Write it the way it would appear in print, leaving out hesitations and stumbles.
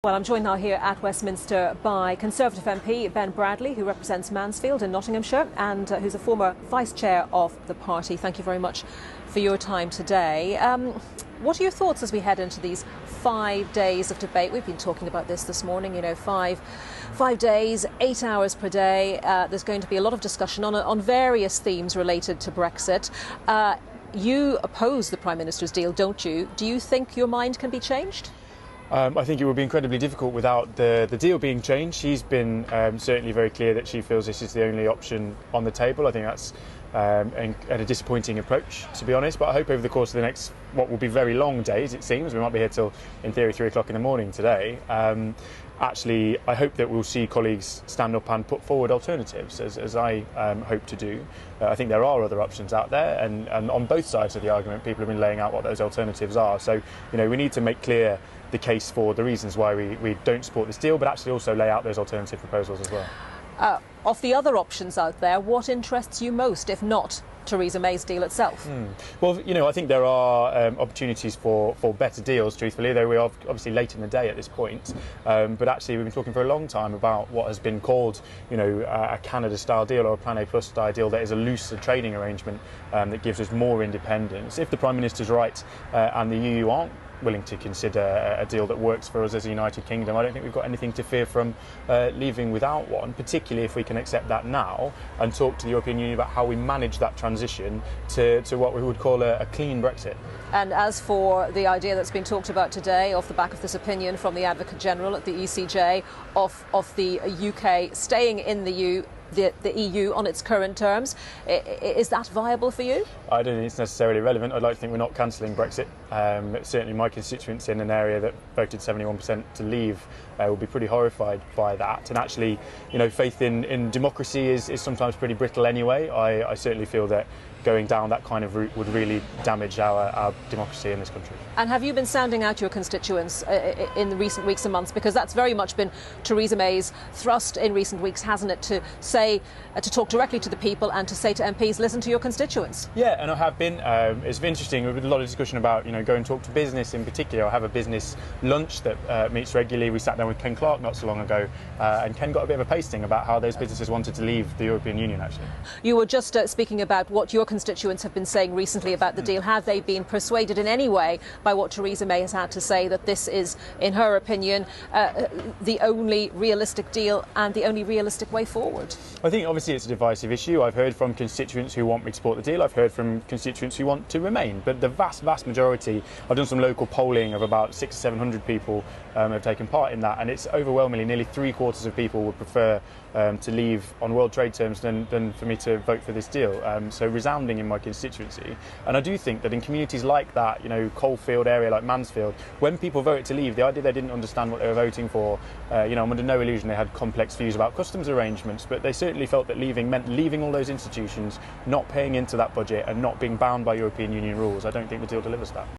Well, I'm joined now here at Westminster by Conservative MP Ben Bradley, who represents Mansfield in Nottinghamshire and who's a former Vice Chair of the party. Thank you very much for your time today. What are your thoughts as we head into these 5 days of debate? We've been talking about this morning, you know, five days, 8 hours per day. There's going to be a lot of discussion on various themes related to Brexit. You oppose the Prime Minister's deal, don't you? Do you think your mind can be changed? I think it would be incredibly difficult without the deal being changed. She's been certainly very clear that she feels this is the only option on the table. I think that's a disappointing approach, to be honest, but I hope over the course of the next, what will be very long days, it seems, we might be here till, in theory, 3 o'clock in the morning today, actually, I hope that we'll see colleagues stand up and put forward alternatives, as I hope to do. I think there are other options out there, and on both sides of the argument, people have been laying out what those alternatives are. So, you know, we need to make clear the case for the reasons why we don't support this deal, but actually also lay out those alternative proposals as well. Of the other options out there, what interests you most, if not Theresa May's deal itself? Well, you know, I think there are opportunities for better deals, truthfully, though we are obviously late in the day at this point. But actually, we've been talking for a long time about what has been called, you know, a Canada-style deal or a Plan A Plus style deal that is a looser trading arrangement that gives us more independence. If the Prime Minister's right and the EU aren't willing to consider a deal that works for us as a United Kingdom, I don't think we've got anything to fear from leaving without one, particularly if we can accept that now and talk to the European Union about how we manage that transition to what we would call a clean Brexit. And as for the idea that's been talked about today off the back of this opinion from the Advocate General at the ECJ of the UK staying in the EU on its current terms, is that viable for you? I don't think it's necessarily relevant. I'd like to think we're not cancelling Brexit. Certainly my constituents in an area that voted 71% to leave will be pretty horrified by that. And actually, you know, faith in democracy is sometimes pretty brittle anyway. I certainly feel that going down that kind of route would really damage our democracy in this country. And have you been sounding out your constituents in the recent weeks and months? Because that's very much been Theresa May's thrust in recent weeks, hasn't it? To say, to talk directly to the people and to say to MPs, listen to your constituents. Yeah, and I have been. It's been interesting. We've had a lot of discussion about, you know, go and talk to business in particular. I have a business lunch that meets regularly. We sat down with Ken Clark not so long ago, and Ken got a bit of a pasting about how those businesses wanted to leave the European Union, actually. You were just speaking about what your constituents have been saying recently about the deal. Have they been persuaded in any way by what Theresa May has had to say, that this is, in her opinion, the only realistic deal and the only realistic way forward? I think obviously it's a divisive issue. I've heard from constituents who want me to support the deal. I've heard from constituents who want to remain. But the vast majority, I've done some local polling of about 600 or 700 people have taken part in that, and it's overwhelmingly nearly 3/4 of people would prefer to leave on world trade terms than for me to vote for this deal. So resounding in my constituency. And I do think that in communities like that, you know, coalfield area like Mansfield, when people voted to leave, the idea they didn't understand what they were voting for, you know, I'm under no illusion they had complex views about customs arrangements, but they certainly felt that leaving meant leaving all those institutions, not paying into that budget and not being bound by European Union rules. I don't think the deal delivers that.